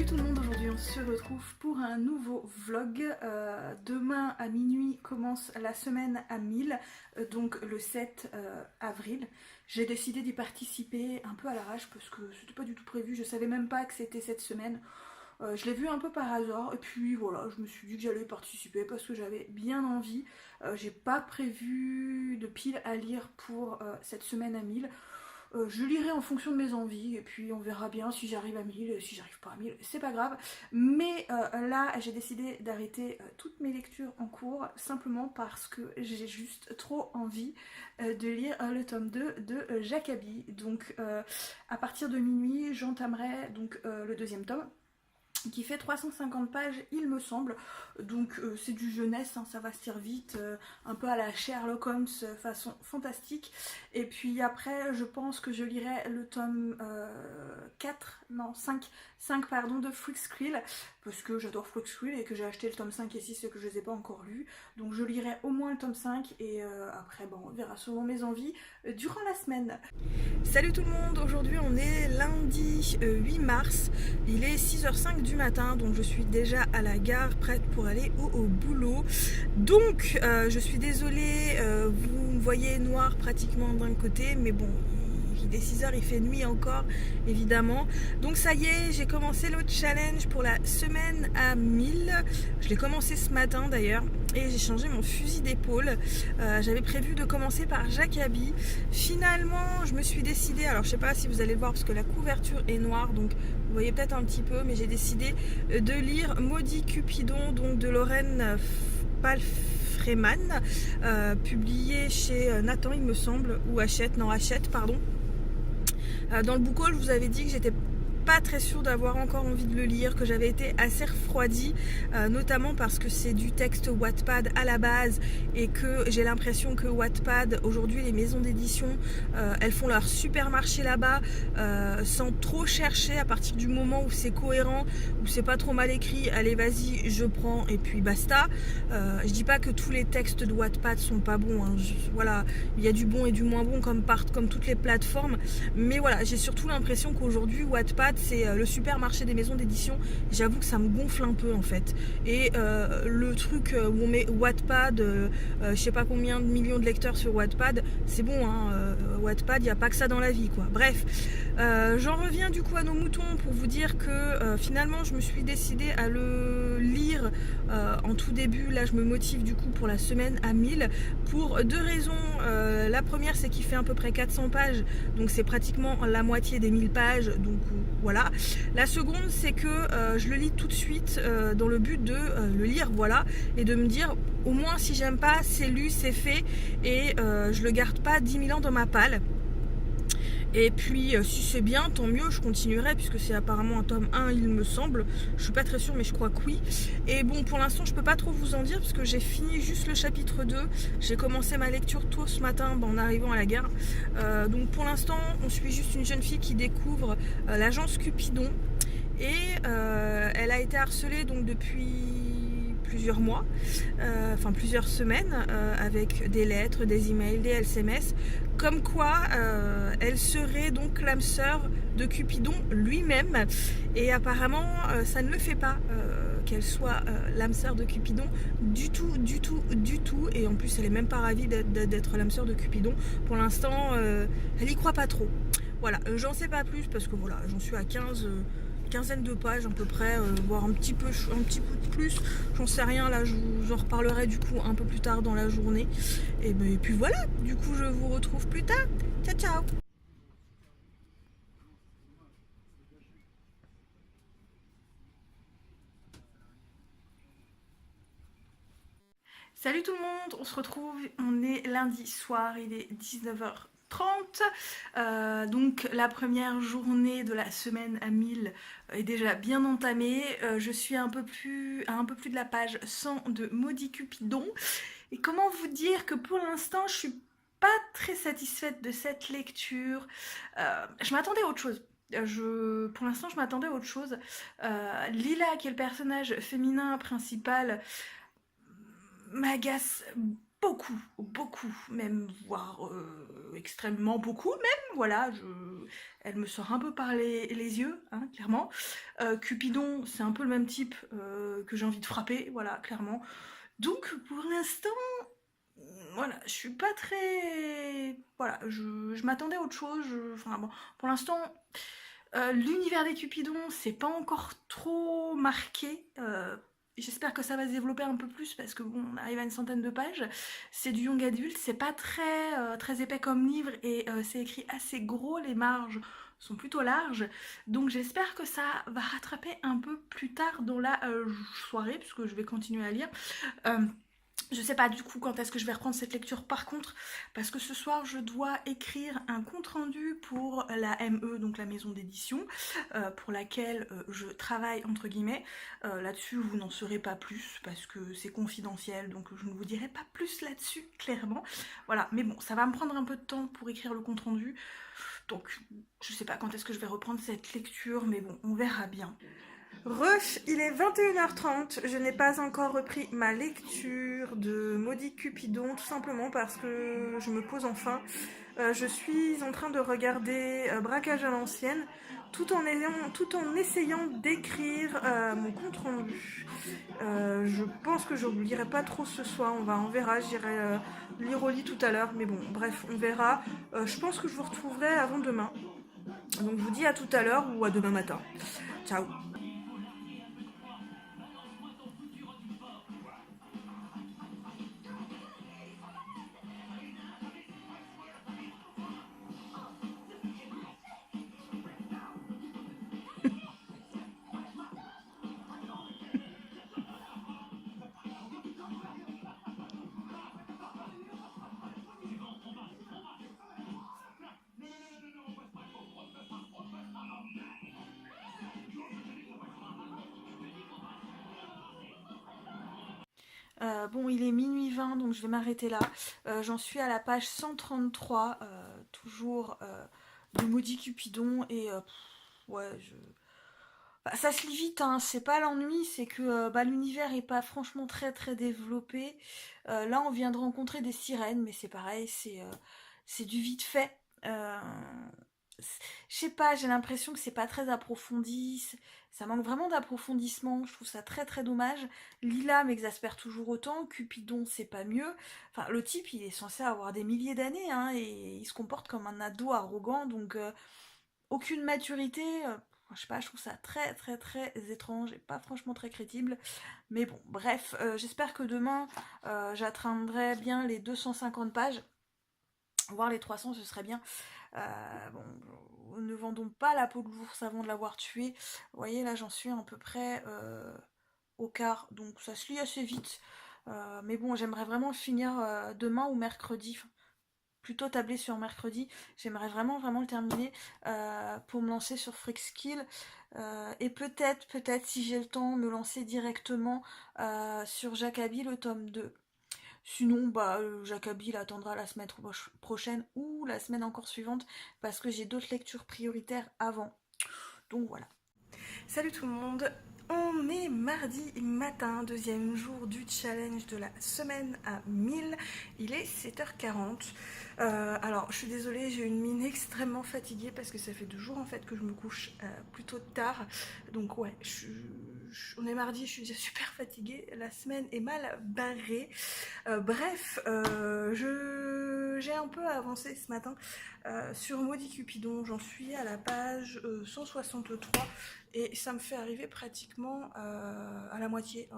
Salut tout le monde, aujourd'hui on se retrouve pour un nouveau vlog. Demain à minuit commence la semaine à 1000, donc le 7 avril. J'ai décidé d'y participer un peu à l'arrache parce que c'était pas du tout prévu, je savais même pas que c'était cette semaine. Je l'ai vu un peu par hasard et puis voilà, je me suis dit que j'allais y participer parce que j'avais bien envie. J'ai pas prévu de pile à lire pour cette semaine à 1000. Je lirai en fonction de mes envies et puis on verra bien si j'arrive à 1000, si j'arrive pas à 1000, c'est pas grave. Mais là, j'ai décidé d'arrêter toutes mes lectures en cours simplement parce que j'ai juste trop envie de lire le tome 2 de Jacabi. Donc à partir de minuit, j'entamerai donc le deuxième tome qui fait 350 pages il me semble, donc c'est du jeunesse, hein, ça va se lire vite, un peu à la Sherlock Holmes façon fantastique. Et puis après je pense que je lirai le tome 4, non 5 pardon, de Freaks Quill, parce que j'adore Freaks Quill et que j'ai acheté le tome 5 et 6 et que je les ai pas encore lus, donc je lirai au moins le tome 5 et après bon, on verra selon mes envies durant la semaine. Salut tout le monde, aujourd'hui on est lundi 8 mars, il est 6h05 du matin, donc je suis déjà à la gare prête pour aller au boulot. Donc je suis désolée, vous me voyez noir pratiquement d'un côté, mais bon, il est 6h, il fait nuit encore évidemment. Donc ça y est, j'ai commencé le challenge pour la semaine à 1000. Je l'ai commencé ce matin d'ailleurs et j'ai changé mon fusil d'épaule. J'avais prévu de commencer par Jacabi. Finalement, je me suis décidée, alors je sais pas si vous allez le voir parce que la couverture est noire, donc vous voyez peut-être un petit peu, mais j'ai décidé de lire Maudit Cupidon, donc de Lorraine Palfreman, publié chez Nathan il me semble, ou Hachette, non Hachette pardon. Dans le book haul, je vous avais dit que j'étais pas très sûre d'avoir encore envie de le lire, que j'avais été assez refroidie, notamment parce que c'est du texte Wattpad à la base et que j'ai l'impression que Wattpad, aujourd'hui les maisons d'édition, elles font leur supermarché là-bas sans trop chercher, à partir du moment où c'est cohérent, où c'est pas trop mal écrit, allez vas-y je prends et puis basta. Je dis pas que tous les textes de Wattpad sont pas bons, hein. Voilà, il y a du bon et du moins bon comme toutes les plateformes, mais voilà, j'ai surtout l'impression qu'aujourd'hui Wattpad c'est le supermarché des maisons d'édition. J'avoue que ça me gonfle un peu en fait. Et le truc où on met Wattpad, je sais pas combien de millions de lecteurs sur Wattpad, c'est bon, hein, Wattpad, il n'y a pas que ça dans la vie, quoi. Bref, j'en reviens du coup à nos moutons pour vous dire que finalement je me suis décidée à le lire en tout début. Là je me motive du coup pour la semaine à 1000 pour deux raisons. La première, c'est qu'il fait à peu près 400 pages, donc c'est pratiquement la moitié des 1000 pages, donc voilà. La seconde, c'est que je le lis tout de suite dans le but de le lire, voilà, et de me dire au moins si j'aime pas, c'est lu, c'est fait, et je le garde pas 10 000 ans dans ma palle. Et puis si c'est bien, tant mieux, je continuerai puisque c'est apparemment un tome 1 il me semble. Je suis pas très sûre mais je crois que oui. Et bon, pour l'instant je peux pas trop vous en dire parce que j'ai fini juste le chapitre 2. J'ai commencé ma lecture tôt ce matin en arrivant à la gare. Donc pour l'instant on suit juste une jeune fille qui découvre l'agence Cupidon. Et elle a été harcelée donc depuis plusieurs mois, enfin plusieurs semaines, avec des lettres, des emails, des SMS, comme quoi elle serait donc l'âme sœur de Cupidon lui-même. Et apparemment ça ne le fait pas qu'elle soit l'âme sœur de Cupidon du tout, du tout, du tout. Et en plus elle est même pas ravie d'être l'âme sœur de Cupidon. Pour l'instant elle y croit pas trop. Voilà, j'en sais pas plus parce que voilà, j'en suis à quinzaine de pages à peu près, voire un petit peu plus, j'en sais rien. Là je vous en reparlerai du coup un peu plus tard dans la journée. Et puis voilà, du coup je vous retrouve plus tard. Ciao ciao. Salut tout le monde, on se retrouve, on est lundi soir, il est 19h30, donc la première journée de la semaine à 1000 est déjà bien entamée. Je suis à un peu plus de la page 100 de Maudit Cupidon, et comment vous dire que pour l'instant je suis pas très satisfaite de cette lecture. Je m'attendais à autre chose. Pour l'instant je m'attendais à autre chose. Lila, qui est le personnage féminin principal, m'agace beaucoup, même, voire extrêmement beaucoup même, voilà, elle me sort un peu par les yeux, hein, clairement. Cupidon, c'est un peu le même type que j'ai envie de frapper, voilà, clairement. Donc pour l'instant, voilà, je suis pas très... Voilà, je m'attendais à autre chose, enfin bon, pour l'instant... l'univers des Cupidons, c'est pas encore trop marqué. J'espère que ça va se développer un peu plus parce que bon, on arrive à une centaine de pages. C'est du young adulte, c'est pas très épais comme livre et c'est écrit assez gros, les marges sont plutôt larges. Donc j'espère que ça va rattraper un peu plus tard dans la soirée puisque je vais continuer à lire. Euh, je sais pas du coup quand est-ce que je vais reprendre cette lecture par contre, parce que ce soir je dois écrire un compte rendu pour la ME, donc la maison d'édition, pour laquelle je travaille entre guillemets. Là-dessus vous n'en saurez pas plus parce que c'est confidentiel, donc je ne vous dirai pas plus là-dessus clairement. Voilà, mais bon, ça va me prendre un peu de temps pour écrire le compte rendu, donc je sais pas quand est-ce que je vais reprendre cette lecture, mais bon, on verra bien. Rush, il est 21h30, je n'ai pas encore repris ma lecture de Maudit Cupidon, tout simplement parce que je me pose enfin. Je suis en train de regarder Braquage à l'ancienne, tout en essayant d'écrire mon compte rendu. Je pense que je n'oublierai pas trop ce soir, on verra, j'irai lire au lit tout à l'heure, mais bon, bref, on verra. Je pense que je vous retrouverai avant demain. Donc je vous dis à tout à l'heure ou à demain matin. Ciao. Bon, il est minuit 20, donc je vais m'arrêter là. J'en suis à la page 133, toujours de Maudit Cupidon. Et ouais, bah, ça se lit vite, hein. C'est pas l'ennui, c'est que bah, l'univers est pas franchement très développé. Là, on vient de rencontrer des sirènes, mais c'est pareil, c'est du vite fait. Je sais pas, j'ai l'impression que c'est pas très approfondi, ça manque vraiment d'approfondissement, je trouve ça très dommage. Lila m'exaspère toujours autant, Cupidon c'est pas mieux. Enfin, le type il est censé avoir des milliers d'années, hein, et il se comporte comme un ado arrogant, donc aucune maturité. Je sais pas, je trouve ça très étrange et pas franchement très crédible. Mais bon, bref, j'espère que demain j'atteindrai bien les 250 pages, voire les 300, ce serait bien. Bon, ne vendons pas la peau de l'ours avant de l'avoir tué. Vous voyez, là, j'en suis à peu près au quart, donc ça se lit assez vite. Mais bon, j'aimerais vraiment finir demain ou mercredi. Enfin, plutôt tabler sur mercredi. J'aimerais vraiment le terminer pour me lancer sur Freakskill. Et peut-être, si j'ai le temps, me lancer directement sur Jackaby, le tome 2. Sinon, bah, Jackaby attendra la semaine prochaine ou la semaine encore suivante parce que j'ai d'autres lectures prioritaires avant. Donc voilà. Salut tout le monde, on est mardi matin, deuxième jour du challenge de la semaine à 1000. Il est 7h40. Alors je suis désolée, j'ai une mine extrêmement fatiguée parce que ça fait 2 jours en fait que je me couche plutôt tard. Donc ouais, on est mardi, je suis déjà super fatiguée, la semaine est mal barrée. Bref, j'ai un peu avancé ce matin sur Maudit Cupidon, j'en suis à la page 163 et ça me fait arriver pratiquement à la moitié.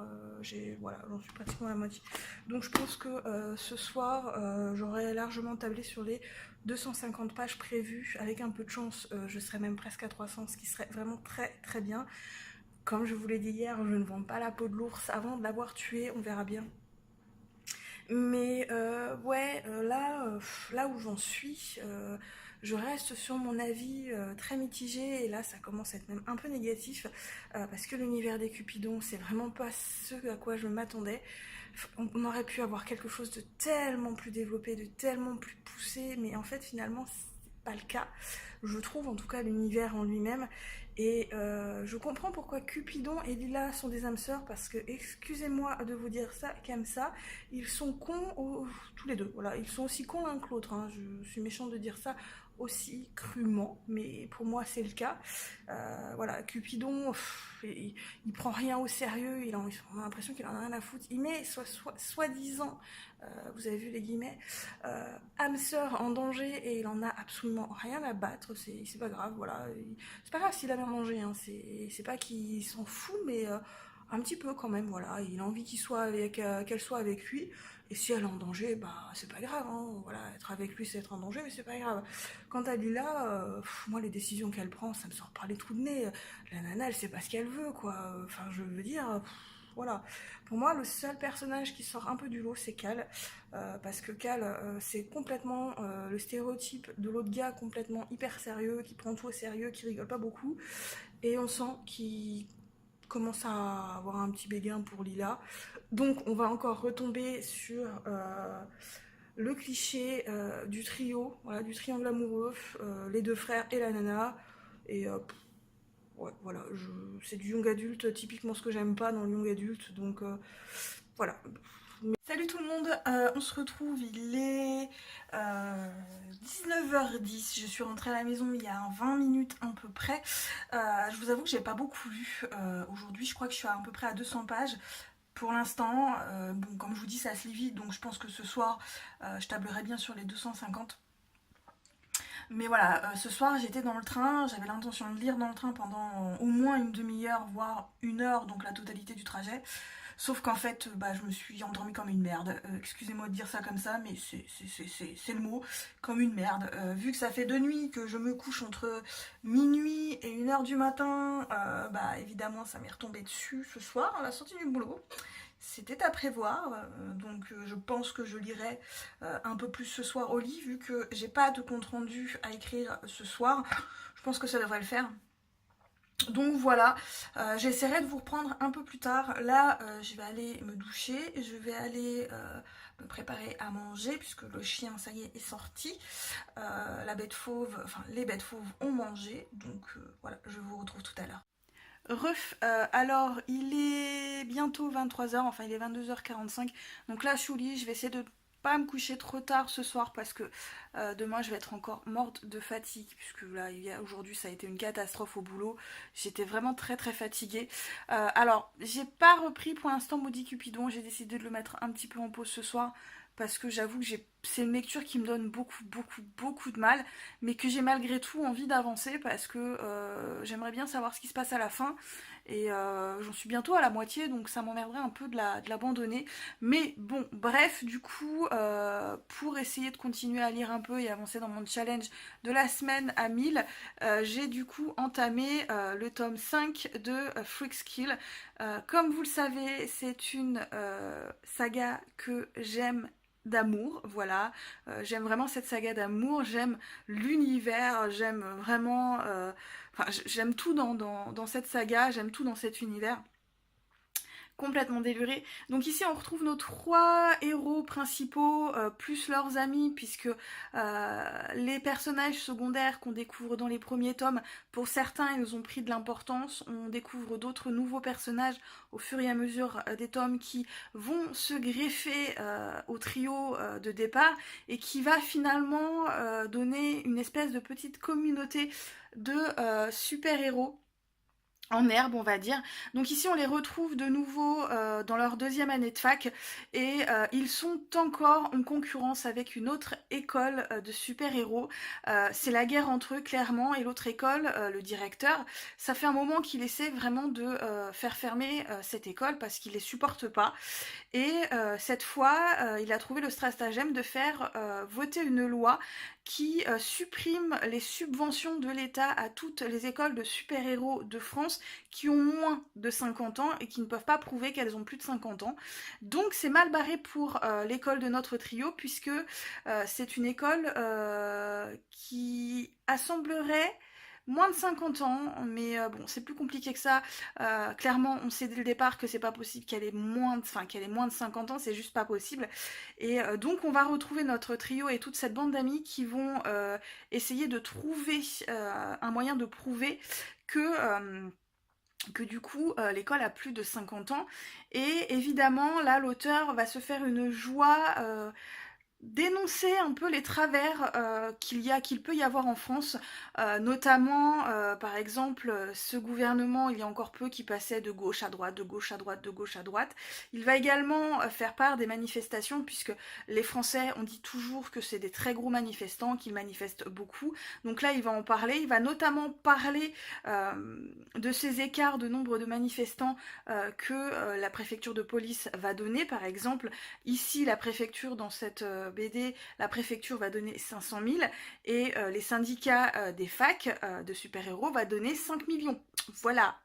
Voilà, j'en suis pratiquement à la moitié. Donc je pense que ce soir, j'aurai largement tablé sur les 250 pages prévues. Avec un peu de chance, je serai même presque à 300, ce qui serait vraiment très bien. Comme je vous l'ai dit hier, je ne vends pas la peau de l'ours avant de l'avoir tué, on verra bien. Mais ouais, là où j'en suis, je reste sur mon avis très mitigé et là ça commence à être même un peu négatif parce que l'univers des Cupidons c'est vraiment pas ce à quoi je m'attendais. On aurait pu avoir quelque chose de tellement plus développé, de tellement plus poussé, mais en fait finalement pas le cas. Je trouve en tout cas l'univers en lui-même. Et je comprends pourquoi Cupidon et Lila sont des âmes sœurs, parce que, excusez-moi de vous dire ça comme ça, ils sont cons tous les deux. Voilà, ils sont aussi cons l'un que l'autre, hein. Je suis méchante de dire ça aussi crûment, mais pour moi c'est le cas. Voilà, Cupidon, il prend rien au sérieux, on a l'impression qu'il en a rien à foutre. Il met soi-disant, vous avez vu les guillemets, âme sœur en danger, et il en a absolument rien à battre. C'est pas grave, voilà. C'est pas grave s'il a bien mangé, hein. C'est pas qu'il s'en fout, mais un petit peu quand même, voilà. Il a envie qu'elle soit avec lui. Et si elle est en danger, bah c'est pas grave, hein. Voilà, être avec lui c'est être en danger, mais c'est pas grave. Quant à Lila, moi les décisions qu'elle prend, ça me sort par les trous de nez. La nana, elle sait pas ce qu'elle veut, quoi. Enfin, je veux dire, voilà. Pour moi, le seul personnage qui sort un peu du lot, c'est Cal. Parce que Cal, c'est complètement le stéréotype de l'autre gars, complètement hyper sérieux, qui prend tout au sérieux, qui rigole pas beaucoup. Et on sent qu'il commence à avoir un petit béguin pour Lila. Donc on va encore retomber sur le cliché du trio, voilà, du triangle amoureux, les deux frères et la nana. Et ouais, voilà, c'est du young adulte, typiquement ce que j'aime pas dans le young adulte. Donc voilà. Salut tout le monde, on se retrouve, il est 19h10, je suis rentrée à la maison il y a 20 minutes à peu près. Je vous avoue que j'ai pas beaucoup lu aujourd'hui, je crois que je suis à peu près à 200 pages. Pour l'instant, bon, comme je vous dis, ça se lit vite, donc je pense que ce soir, je tablerai bien sur les 250. Mais voilà, ce soir, j'étais dans le train, j'avais l'intention de lire dans le train pendant au moins une demi-heure, voire une heure, donc la totalité du trajet. Sauf qu'en fait, bah, je me suis endormie comme une merde. Excusez-moi de dire ça comme ça, mais c'est le mot, comme une merde. Vu que ça fait 2 nuits que je me couche entre minuit et 1h du matin, bah évidemment, ça m'est retombé dessus ce soir à la sortie du boulot. C'était à prévoir, donc je pense que je lirai un peu plus ce soir au lit, vu que j'ai pas de compte rendu à écrire ce soir. Je pense que ça devrait le faire. Donc voilà, j'essaierai de vous reprendre un peu plus tard. Là, je vais aller me doucher, je vais aller me préparer à manger, puisque le chien, ça y est sorti. La bête fauve, enfin les bêtes fauves ont mangé, donc voilà, je vous retrouve tout à l'heure. Alors il est bientôt 23h, enfin il est 22h45, donc là je suis au lit, je vais essayer de pas me coucher trop tard ce soir, parce que demain je vais être encore morte de fatigue, puisque là aujourd'hui ça a été une catastrophe au boulot, j'étais vraiment très très fatiguée. Alors j'ai pas repris pour l'instant Maudit Cupidon, j'ai décidé de le mettre un petit peu en pause ce soir, parce que j'avoue que c'est une lecture qui me donne beaucoup de mal, mais que j'ai malgré tout envie d'avancer, parce que j'aimerais bien savoir ce qui se passe à la fin, et j'en suis bientôt à la moitié, donc ça m'emmerderait un peu de l'abandonner. Mais bon, bref, du coup, pour essayer de continuer à lire un peu et avancer dans mon challenge de la semaine à 1000, j'ai du coup entamé le tome 5 de Freakskill. Comme vous le savez, c'est une saga que j'aime d'amour, voilà. J'aime vraiment cette saga d'amour, j'aime l'univers, j'aime vraiment, enfin j'aime tout dans cette saga, j'aime tout dans cet univers complètement déluré. Donc ici on retrouve nos 3 héros principaux, plus leurs amis, puisque les personnages secondaires qu'on découvre dans les premiers tomes, pour certains ils ont pris de l'importance. On découvre d'autres nouveaux personnages au fur et à mesure des tomes, qui vont se greffer au trio de départ, et qui va finalement donner une espèce de petite communauté de super-héros en herbe, on va dire. Donc ici on les retrouve de nouveau dans leur 2e année de fac, et ils sont encore en concurrence avec une autre école de super-héros. C'est la guerre entre eux clairement, et l'autre école, le directeur, ça fait un moment qu'il essaie vraiment de faire fermer cette école, parce qu'il les supporte pas. Et cette fois, il a trouvé le stratagème de faire voter une loi qui supprime les subventions de l'État à toutes les écoles de super-héros de France qui ont moins de 50 ans et qui ne peuvent pas prouver qu'elles ont plus de 50 ans. Donc c'est mal barré pour l'école de notre trio, puisque c'est une école qui assemblerait moins de 50 ans, mais bon, c'est plus compliqué que ça. Clairement, on sait dès le départ que c'est pas possible qu'elle ait qu'elle ait moins de 50 ans, c'est juste pas possible. Et donc, on va retrouver notre trio et toute cette bande d'amis qui vont essayer de trouver un moyen de prouver que du coup l'école a plus de 50 ans. Et évidemment, là, l'auteur va se faire une joie dénoncer un peu les travers qu'il peut y avoir en France, notamment par exemple ce gouvernement il y a encore peu qui passait de gauche à droite, de gauche à droite, de gauche à droite. Il va également faire part des manifestations puisque les Français on dit toujours que c'est des très gros manifestants, qu'ils manifestent beaucoup. Donc là il va en parler, il va notamment parler de ces écarts de nombre de manifestants que la préfecture de police va donner. Par exemple, ici la préfecture dans cette BD, la préfecture va donner 500 000 et les syndicats des facs de super-héros va donner 5 millions. Voilà.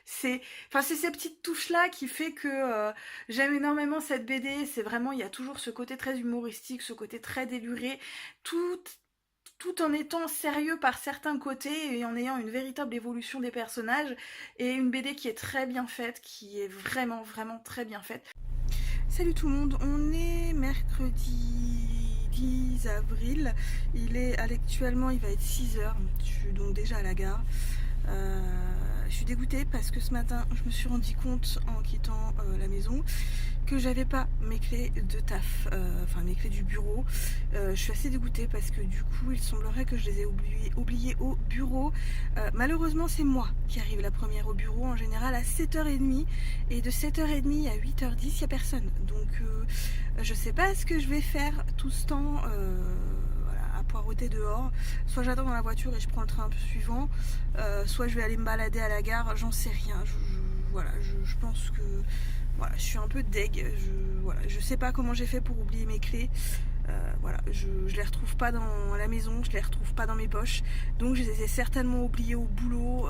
C'est ces petites touches-là qui fait que j'aime énormément cette BD. C'est vraiment, il y a toujours ce côté très humoristique, ce côté très déluré, tout en étant sérieux par certains côtés et en ayant une véritable évolution des personnages. Et une BD qui est très bien faite, qui est vraiment, vraiment très bien faite. Salut tout le monde, on est mercredi 10 avril, actuellement il va être 6 h, je suis donc déjà à la gare. Je suis dégoûtée parce que ce matin je me suis rendu compte en quittant la maison que j'avais pas mes clés de taf, enfin mes clés du bureau. Je suis assez dégoûtée parce que du coup il semblerait que je les ai oubliées au bureau. Malheureusement c'est moi qui arrive la première au bureau en général à 7h30 et de 7h30 à 8h10 il n'y a personne. Donc je sais pas ce que je vais faire tout ce temps à poireauter dehors. Soit j'attends dans la voiture et je prends le train suivant, soit je vais aller me balader à la gare, j'en sais rien. Je pense que voilà, je suis un peu deg, je sais pas comment j'ai fait pour oublier mes clés. Je les retrouve pas dans la maison, je les retrouve pas dans mes poches, donc je les ai certainement oubliées au boulot.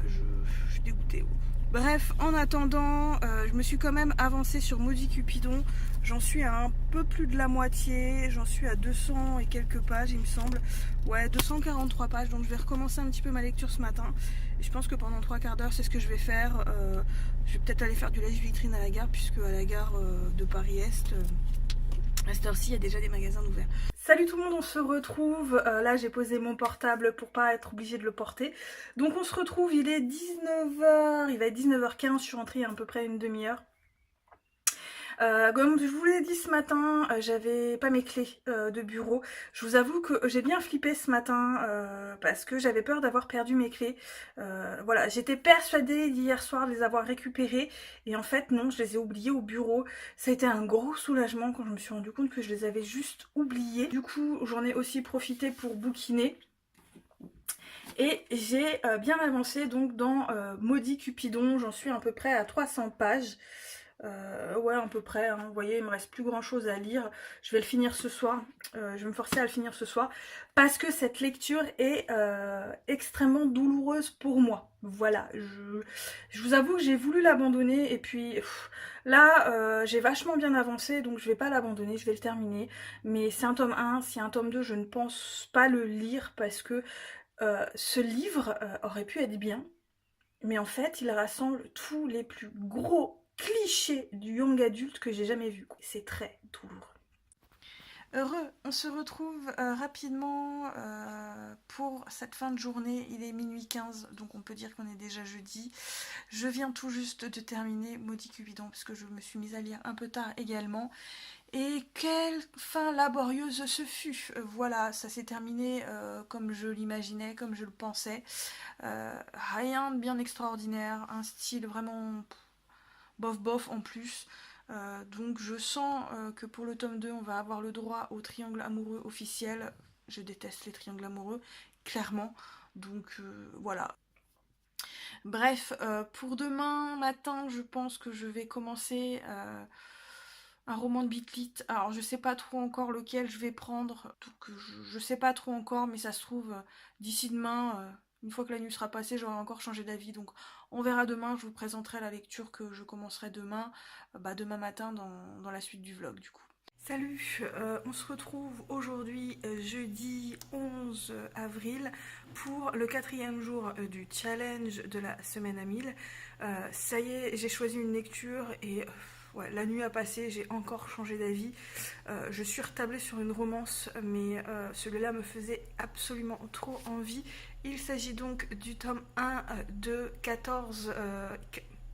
Je suis dégoûtée. Bref, en attendant, je me suis quand même avancée sur Maudit Cupidon. J'en suis à un peu plus de la moitié, j'en suis à 200 et quelques pages il me semble. Ouais, 243 pages, donc je vais recommencer un petit peu ma lecture ce matin. Et je pense que pendant 3/4 d'heure, c'est ce que je vais faire. Je vais peut-être aller faire du lèche-vitrine à la gare, puisque à la gare de Paris-Est, à cette heure-ci, il y a déjà des magasins ouverts. Salut tout le monde, on se retrouve. Là, j'ai posé mon portable pour pas être obligée de le porter. Donc on se retrouve, il est 19h, il va être 19h15, je suis rentrée il y a à peu près une demi-heure. Comme je vous l'ai dit ce matin, j'avais pas mes clés de bureau. Je vous avoue que j'ai bien flippé ce matin parce que j'avais peur d'avoir perdu mes clés. Voilà, j'étais persuadée hier soir de les avoir récupérées et en fait non, je les ai oubliées au bureau. Ça a été un gros soulagement quand je me suis rendu compte que je les avais juste oubliées. Du coup, j'en ai aussi profité pour bouquiner. Et j'ai bien avancé donc dans Maudit Cupidon, j'en suis à peu près à 300 pages. Ouais, à peu près, hein. Vous voyez, il me reste plus grand chose à lire. Je vais le finir ce soir. Je vais me forcer à le finir ce soir parce que cette lecture est extrêmement douloureuse pour moi. Voilà, je vous avoue que j'ai voulu l'abandonner et puis là, j'ai vachement bien avancé donc je vais pas l'abandonner, je vais le terminer. Mais c'est un tome 1, si un tome 2, je ne pense pas le lire parce que ce livre aurait pu être bien. Mais en fait, il rassemble tous les plus gros clichés du young adulte que j'ai jamais vu. C'est très douloureux. Heureux, on se retrouve rapidement pour cette fin de journée. Il est minuit 15, donc on peut dire qu'on est déjà jeudi. Je viens tout juste de terminer Maudit Cupidon, parce que je me suis mise à lire un peu tard également. Et quelle fin laborieuse ce fut. Voilà, ça s'est terminé comme je l'imaginais, comme je le pensais. Rien de bien extraordinaire, un style vraiment bof bof en plus. Donc je sens que pour le tome 2, on va avoir le droit au triangle amoureux officiel. Je déteste les triangles amoureux, clairement. Donc voilà. Bref, pour demain matin, je pense que je vais commencer un roman de Bitlit. Alors je sais pas trop encore lequel je vais prendre. Donc je sais pas trop encore, mais ça se trouve d'ici demain, une fois que la nuit sera passée, j'aurai encore changé d'avis. Donc on verra demain, je vous présenterai la lecture que je commencerai demain, demain matin dans la suite du vlog du coup. Salut, on se retrouve aujourd'hui jeudi 11 avril pour le 4e jour du challenge de la semaine à 1000. Ça y est, j'ai choisi une lecture et ouais, la nuit a passé, j'ai encore changé d'avis. Je suis retablée sur une romance, mais celui-là me faisait absolument trop envie. Il s'agit donc du tome 1 de 14...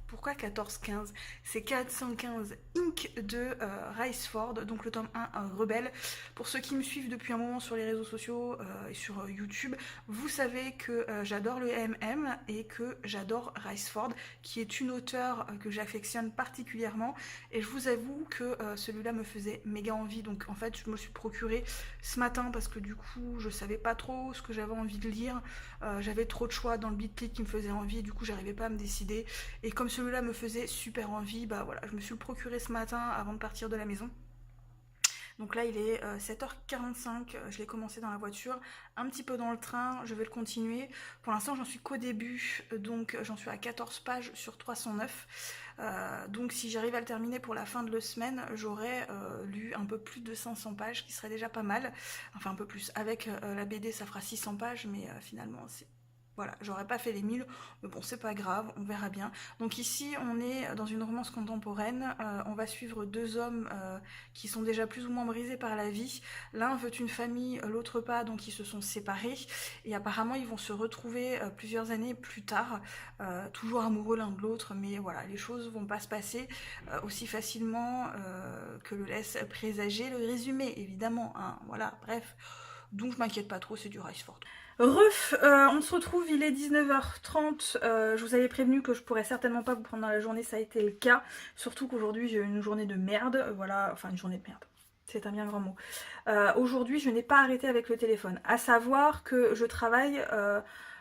pourquoi 14-15? C'est 415 Inc. de Riceford, donc le tome 1 Rebelle. Pour ceux qui me suivent depuis un moment sur les réseaux sociaux et sur YouTube, vous savez que j'adore le MM et que j'adore Riceford, qui est une auteure que j'affectionne particulièrement. Et je vous avoue que celui-là me faisait méga envie. Donc en fait, je me le suis procuré ce matin parce que du coup, je savais pas trop ce que j'avais envie de lire. J'avais trop de choix dans le Bitly qui me faisait envie. Du coup, j'arrivais pas à me décider. Et comme celui-là me faisait super envie, bah voilà, je me suis le procuré ce matin avant de partir de la maison. Donc là il est 7h45, je l'ai commencé dans la voiture, un petit peu dans le train, je vais le continuer. Pour l'instant j'en suis qu'au début, donc j'en suis à 14 pages sur 309. Donc si j'arrive à le terminer pour la fin de la semaine, j'aurai lu un peu plus de 500 pages, qui serait déjà pas mal. Enfin un peu plus, avec la BD ça fera 600 pages, mais finalement c'est... Voilà, j'aurais pas fait les 1000, mais bon, c'est pas grave, on verra bien. Donc ici, on est dans une romance contemporaine, on va suivre deux hommes qui sont déjà plus ou moins brisés par la vie. L'un veut une famille, l'autre pas, donc ils se sont séparés. Et apparemment, ils vont se retrouver plusieurs années plus tard, toujours amoureux l'un de l'autre, mais voilà, les choses vont pas se passer aussi facilement que le laisse présager le résumé, évidemment, hein, voilà, bref. Donc je m'inquiète pas trop, c'est du Riceford. Ref, on se retrouve, il est 19h30, je vous avais prévenu que je pourrais certainement pas vous prendre dans la journée, ça a été le cas, surtout qu'aujourd'hui j'ai eu une journée de merde, voilà, enfin une journée de merde, c'est un bien grand mot. Aujourd'hui je n'ai pas arrêté avec le téléphone, à savoir que je travaille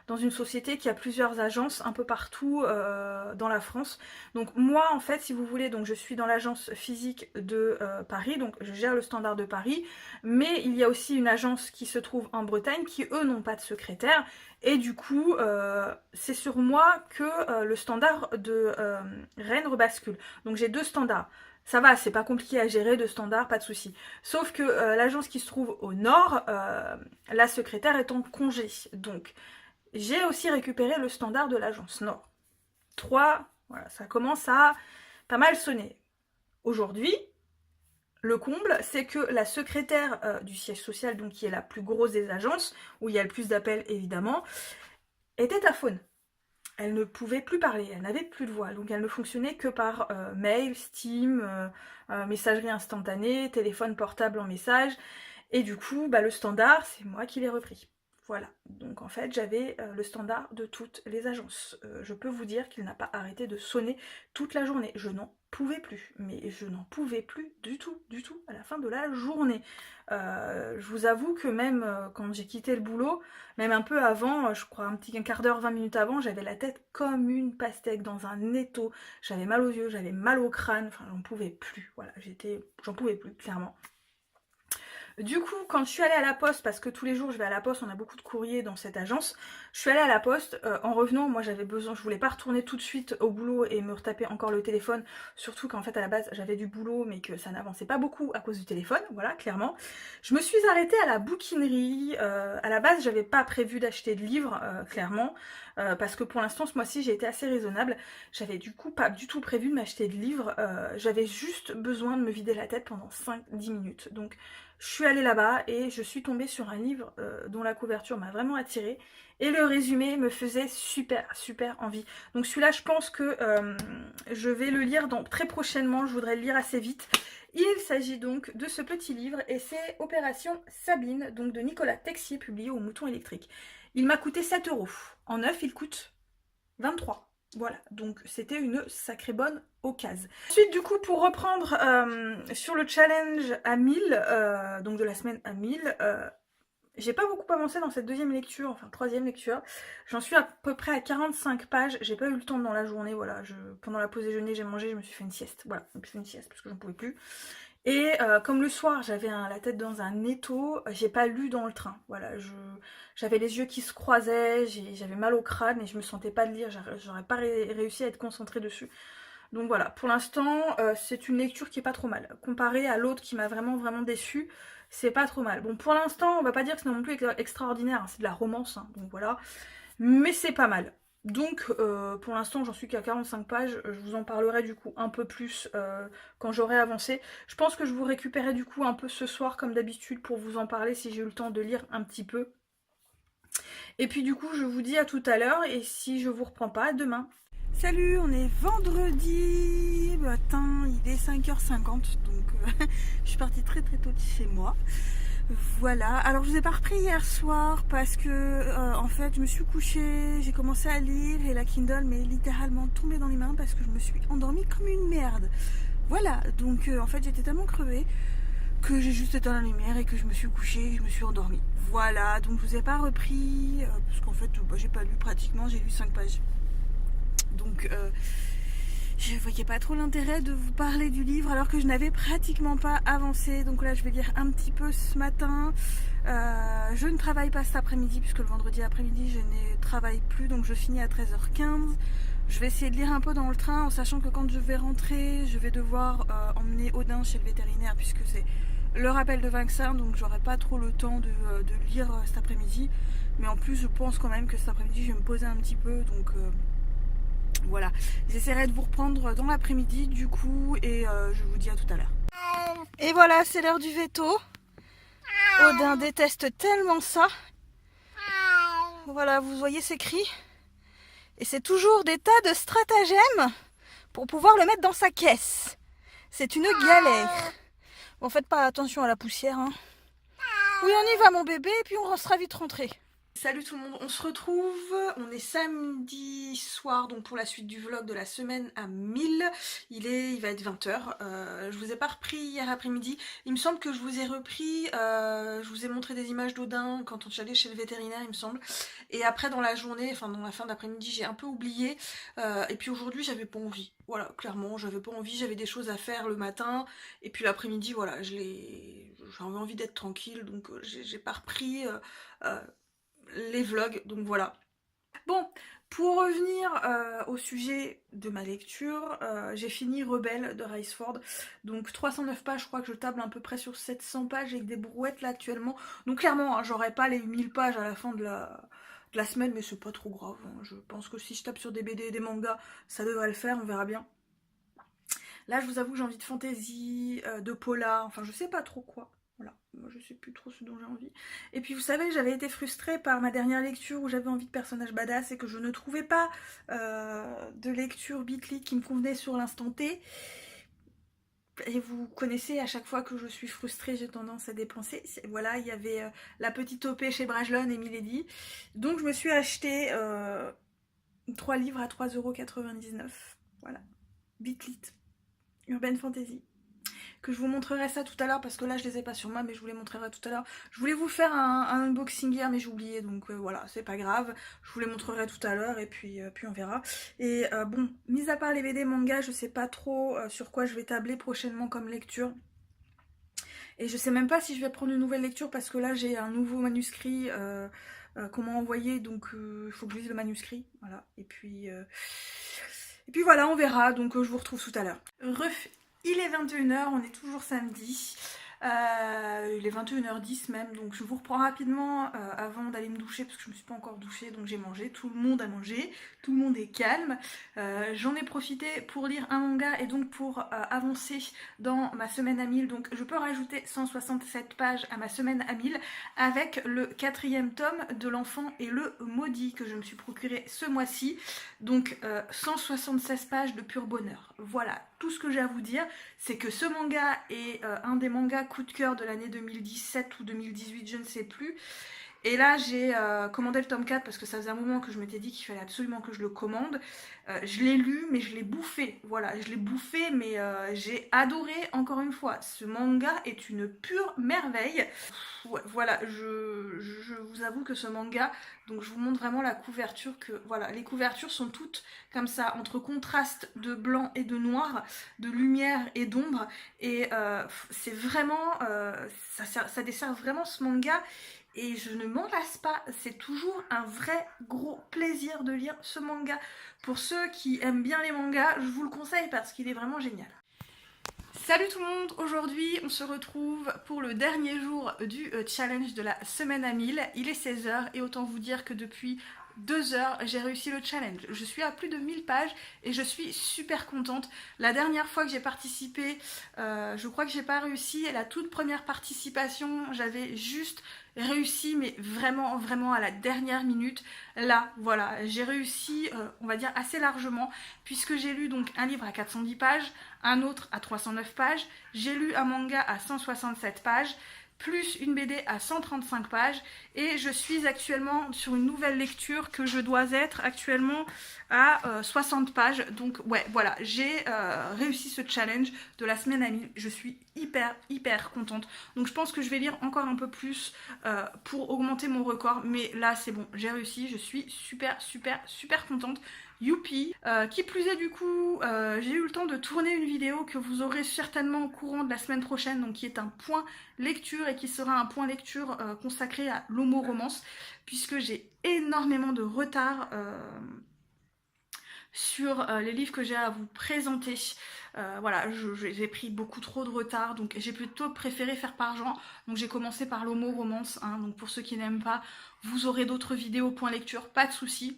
dans une société qui a plusieurs agences un peu partout dans la France. Donc moi en fait si vous voulez, donc je suis dans l'agence physique de Paris, donc je gère le Standard de Paris, mais il y a aussi une agence qui se trouve en Bretagne qui eux n'ont pas de secrétaire et du coup c'est sur moi que le Standard de Rennes rebascule. Donc j'ai deux standards. Ça va, c'est pas compliqué à gérer, deux standards, pas de souci. Sauf que l'agence qui se trouve au nord, la secrétaire est en congé. Donc j'ai aussi récupéré le standard de l'agence Nord. 3, voilà, ça commence à pas mal sonner. Aujourd'hui, le comble, c'est que la secrétaire du siège social, donc qui est la plus grosse des agences, où il y a le plus d'appels évidemment, était aphone. Elle ne pouvait plus parler, elle n'avait plus de voix, donc elle ne fonctionnait que par mail, Steam, messagerie instantanée, téléphone portable en message, et du coup, bah, le standard, c'est moi qui l'ai repris. Voilà, donc en fait j'avais le standard de toutes les agences. Je peux vous dire qu'il n'a pas arrêté de sonner toute la journée. Je n'en pouvais plus, mais je n'en pouvais plus du tout, à la fin de la journée. Je vous avoue que même quand j'ai quitté le boulot, même un peu avant, je crois un quart d'heure, 20 minutes avant, j'avais la tête comme une pastèque dans un étau. J'avais mal aux yeux, j'avais mal au crâne, enfin j'en pouvais plus, voilà, j'en pouvais plus, clairement. Du coup, quand je suis allée à la poste, parce que tous les jours je vais à la poste, on a beaucoup de courriers dans cette agence, je suis allée à la poste, en revenant, moi j'avais besoin, je voulais pas retourner tout de suite au boulot et me retaper encore le téléphone, surtout qu'en fait à la base j'avais du boulot mais que ça n'avançait pas beaucoup à cause du téléphone, voilà, clairement. Je me suis arrêtée à la bouquinerie, à la base j'avais pas prévu d'acheter de livres, clairement, parce que pour l'instant ce mois-ci j'ai été assez raisonnable, j'avais du coup pas du tout prévu de m'acheter de livres, j'avais juste besoin de me vider la tête pendant 5-10 minutes, donc je suis allée là-bas et je suis tombée sur un livre dont la couverture m'a vraiment attirée et le résumé me faisait super envie. Donc celui-là je pense que je vais le lire très prochainement, je voudrais le lire assez vite. Il s'agit donc de ce petit livre et c'est Opération Sabine, donc de Nicolas Texier, publié au Mouton Électrique. Il m'a coûté 7 €. En neuf il coûte 23. Voilà, donc c'était une sacrée bonne occasion. Ensuite, du coup, pour reprendre sur le challenge à 1000, donc de la semaine à 1000, j'ai pas beaucoup avancé dans cette deuxième lecture, enfin troisième lecture. J'en suis à peu près à 45 pages, j'ai pas eu le temps dans la journée, voilà. Pendant la pause déjeuner, j'ai mangé, je me suis fait une sieste, voilà, je me suis fait une sieste parce que j'en pouvais plus. Et comme le soir j'avais la tête dans un étau, j'ai pas lu dans le train, voilà, j'avais les yeux qui se croisaient, j'avais mal au crâne et je me sentais pas de lire, j'aurais pas réussi à être concentrée dessus. Donc voilà, pour l'instant, c'est une lecture qui est pas trop mal. Comparée à l'autre qui m'a vraiment déçue, c'est pas trop mal. Bon, pour l'instant, on va pas dire que c'est non plus extraordinaire, hein, c'est de la romance, hein, donc voilà. Mais c'est pas mal. Donc pour l'instant j'en suis qu'à 45 pages, je vous en parlerai du coup un peu plus quand j'aurai avancé. Je pense que je vous récupérerai du coup un peu ce soir comme d'habitude pour vous en parler si j'ai eu le temps de lire un petit peu. Et puis du coup je vous dis à tout à l'heure et si je vous reprends pas, à demain. Salut, on est vendredi matin, il est 5h50 donc je suis partie très tôt de chez moi. Voilà, alors je vous ai pas repris hier soir parce que en fait je me suis couchée, j'ai commencé à lire et la Kindle m'est littéralement tombée dans les mains parce que je me suis endormie comme une merde. Voilà, donc en fait j'étais tellement crevée que j'ai juste éteint la lumière et que je me suis couchée et je me suis endormie. Voilà, donc je vous ai pas repris parce qu'en fait j'ai pas lu pratiquement, j'ai lu 5 pages. Donc je voyais pas trop l'intérêt de vous parler du livre alors que je n'avais pratiquement pas avancé. Donc là je vais lire un petit peu ce matin. Je ne travaille pas cet après-midi puisque le vendredi après-midi je ne travaille plus, donc je finis à 13h15. Je vais essayer de lire un peu dans le train en sachant que quand je vais rentrer je vais devoir emmener Odin chez le vétérinaire puisque c'est le rappel de vaccin, donc j'aurai pas trop le temps de lire cet après-midi. Mais en plus je pense quand même que cet après-midi je vais me poser un petit peu, donc voilà, j'essaierai de vous reprendre dans l'après-midi du coup et je vous dis à tout à l'heure. Et voilà, c'est l'heure du veto. Odin déteste tellement ça. Voilà, vous voyez ces cris. Et c'est toujours des tas de stratagèmes pour pouvoir le mettre dans sa caisse. C'est une galère. Bon, faites pas attention à la poussière, hein. Oui, on y va mon bébé et puis on sera vite rentré. Salut tout le monde, on se retrouve, on est samedi soir donc pour la suite du vlog de la semaine à 1000, il va être 20h, je vous ai pas repris hier après-midi, il me semble que je vous ai repris, je vous ai montré des images d'Odin quand on est allé chez le vétérinaire il me semble, et après dans la journée, enfin dans la fin d'après-midi j'ai un peu oublié, et puis aujourd'hui j'avais pas envie, voilà clairement j'avais pas envie, j'avais des choses à faire le matin, et puis l'après-midi voilà j'avais envie d'être tranquille donc j'ai pas repris les vlogs, donc voilà. Bon, pour revenir au sujet de ma lecture, j'ai fini Rebelle de Riceford, donc 309 pages, je crois que je table à peu près sur 700 pages avec des brouettes là actuellement, donc clairement hein, j'aurai pas les 1000 pages à la fin de la semaine, mais c'est pas trop grave, hein. Je pense que si je tape sur des BD et des mangas, ça devrait le faire, on verra bien. Là je vous avoue j'ai envie de fantasy, de polar, enfin je sais pas trop quoi. Voilà, moi je sais plus trop ce dont j'ai envie. Et puis vous savez, j'avais été frustrée par ma dernière lecture où j'avais envie de personnages badass et que je ne trouvais pas de lecture Bitly qui me convenait sur l'instant T. Et vous connaissez, à chaque fois que je suis frustrée, j'ai tendance à dépenser. Voilà, il y avait la petite OP chez Brajlon et Milady. Donc je me suis acheté 3 livres à 3,99 €. Voilà, Bitly, Urban Fantasy. Que je vous montrerai ça tout à l'heure parce que là je les ai pas sur moi, mais je vous les montrerai tout à l'heure. Je voulais vous faire un unboxing hier mais j'ai oublié, donc voilà, c'est pas grave, je vous les montrerai tout à l'heure et puis on verra. Et bon, mis à part les BD manga, je sais pas trop sur quoi je vais tabler prochainement comme lecture. Et je sais même pas si je vais prendre une nouvelle lecture parce que là j'ai un nouveau manuscrit qu'on m'a envoyé, donc il faut que je lise le manuscrit, voilà. Et puis voilà, on verra, donc je vous retrouve tout à l'heure. Il est 21h, on est toujours samedi. Il est 21h10 même, donc je vous reprends rapidement avant d'aller me doucher parce que je me suis pas encore douchée, donc j'ai mangé, tout le monde a mangé, tout le monde est calme. J'en ai profité pour lire un manga et donc pour avancer dans ma semaine à 1000, donc je peux rajouter 167 pages à ma semaine à 1000 avec le 4e tome de L'Enfant et le Maudit que je me suis procuré ce mois-ci, donc 176 pages de pur bonheur. Voilà, tout ce que j'ai à vous dire, c'est que ce manga est un des mangas coup de cœur de l'année 2017 ou 2018, je ne sais plus. Et là j'ai commandé le tome 4 parce que ça faisait un moment que je m'étais dit qu'il fallait absolument que je le commande. Je l'ai lu mais je l'ai bouffé, voilà, je l'ai bouffé mais j'ai adoré encore une fois. Ce manga est une pure merveille. Ouais, voilà, je vous avoue que ce manga, donc je vous montre vraiment la couverture, que voilà, les couvertures sont toutes comme ça, entre contraste de blanc et de noir, de lumière et d'ombre, et c'est vraiment, ça dessert vraiment ce manga. et je ne m'en lasse pas, c'est toujours un vrai gros plaisir de lire ce manga. Pour ceux qui aiment bien les mangas, je vous le conseille parce qu'il est vraiment génial. Salut tout le monde, aujourd'hui on se retrouve pour le dernier jour du challenge de la semaine à 1000. Il est 16h et autant vous dire que depuis 2 heures j'ai réussi le challenge. Je suis à plus de 1000 pages et je suis super contente. La dernière fois que j'ai participé, je crois que j'ai pas réussi. La toute première participation, j'avais juste réussi, mais vraiment vraiment à la dernière minute. Là voilà, j'ai réussi, on va dire assez largement, puisque j'ai lu donc un livre à 410 pages, un autre à 309 pages, j'ai lu un manga à 167 pages, plus une BD à 135 pages, et je suis actuellement sur une nouvelle lecture que je dois être actuellement à 60 pages. Donc ouais, voilà, j'ai réussi ce challenge de la semaine à 1000. Je suis hyper contente. Donc je pense que je vais lire encore un peu plus pour augmenter mon record, mais là c'est bon, j'ai réussi, je suis super contente. Youpi. Qui plus est, du coup, j'ai eu le temps de tourner une vidéo que vous aurez certainement au courant de la semaine prochaine, donc qui est un point lecture et qui sera un point lecture consacré à l'homo-romance, puisque j'ai énormément de retard sur les livres que j'ai à vous présenter. Voilà, j'ai pris beaucoup trop de retard, donc j'ai plutôt préféré faire par genre. Donc j'ai commencé par l'homo-romance, hein, donc pour ceux qui n'aiment pas, vous aurez d'autres vidéos point lecture, pas de soucis.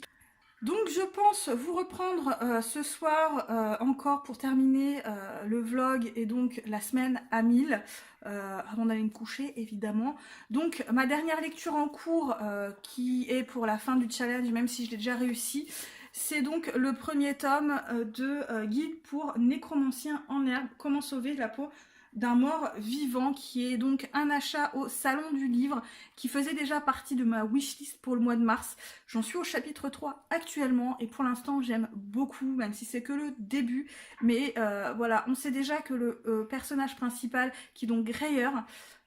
Donc je pense vous reprendre ce soir encore pour terminer le vlog et donc la semaine à 1000 avant d'aller me coucher évidemment. Donc ma dernière lecture en cours qui est pour la fin du challenge, même si je l'ai déjà réussi, c'est donc le premier tome de Guide pour nécromancien en herbe, comment sauver la peau d'un mort vivant, qui est donc un achat au salon du livre qui faisait déjà partie de ma wishlist pour le mois de mars. J'en suis au chapitre 3 actuellement et pour l'instant j'aime beaucoup, même si c'est que le début, mais voilà, on sait déjà que le personnage principal, qui est donc Greyer,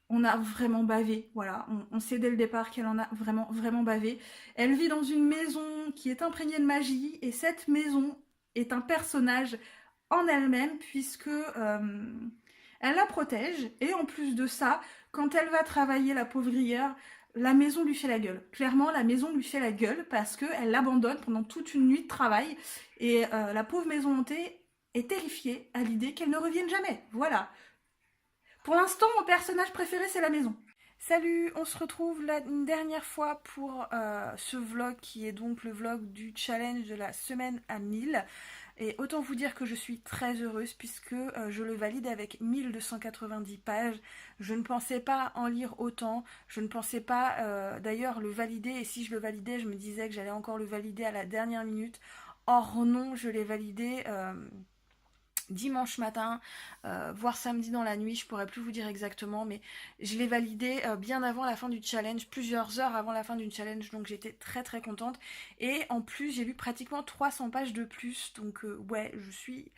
on a vraiment bavé, voilà, on sait dès le départ qu'elle en a vraiment bavé. Elle vit dans une maison qui est imprégnée de magie, et cette maison est un personnage en elle-même, puisque elle la protège, et en plus de ça, quand elle va travailler, la pauvrière, la maison lui fait la gueule. Clairement, la maison lui fait la gueule parce qu'elle l'abandonne pendant toute une nuit de travail, et la pauvre maison hantée est terrifiée à l'idée qu'elle ne revienne jamais. Voilà. Pour l'instant, mon personnage préféré, c'est la maison. Salut, on se retrouve là une dernière fois pour ce vlog qui est donc le vlog du challenge de la semaine à 1000. Et autant vous dire que je suis très heureuse puisque je le valide avec 1290 pages. Je ne pensais pas en lire autant, je ne pensais pas d'ailleurs le valider, et si je le validais, je me disais que j'allais encore le valider à la dernière minute. Or non, je l'ai validé dimanche matin, voire samedi dans la nuit, je pourrais plus vous dire exactement, mais je l'ai validé bien avant la fin du challenge, plusieurs heures avant la fin du challenge, donc j'étais très contente. Et en plus, j'ai lu pratiquement 300 pages de plus, donc ouais, je suis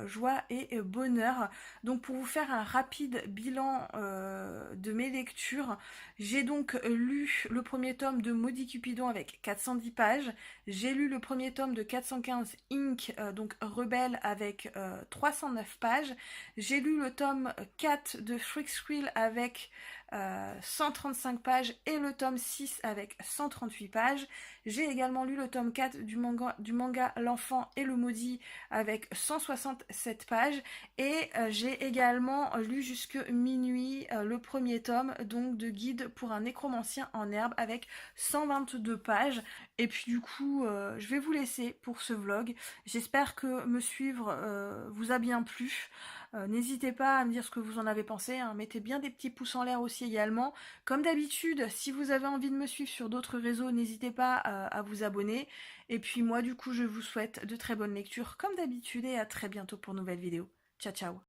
joie et bonheur. Donc pour vous faire un rapide bilan de mes lectures, j'ai donc lu le premier tome de Maudit Cupidon avec 410 pages, j'ai lu le premier tome de 415 Inc, donc Rebelle, avec 309 pages, j'ai lu le tome 4 de Freak Squill avec 135 pages et le tome 6 avec 138 pages. J'ai également lu le tome 4 du manga L'Enfant et le Maudit avec 167 pages, et j'ai également lu jusque minuit le premier tome donc de Guide pour un nécromancien en herbe avec 122 pages. Et puis du coup, je vais vous laisser pour ce vlog. J'espère que me suivre vous a bien plu. N'hésitez pas à me dire ce que vous en avez pensé, hein. Mettez bien des petits pouces en l'air aussi également. Comme d'habitude, si vous avez envie de me suivre sur d'autres réseaux, n'hésitez pas à vous abonner. Et puis moi, du coup, je vous souhaite de très bonnes lectures comme d'habitude et à très bientôt pour une nouvelle vidéo. Ciao ciao.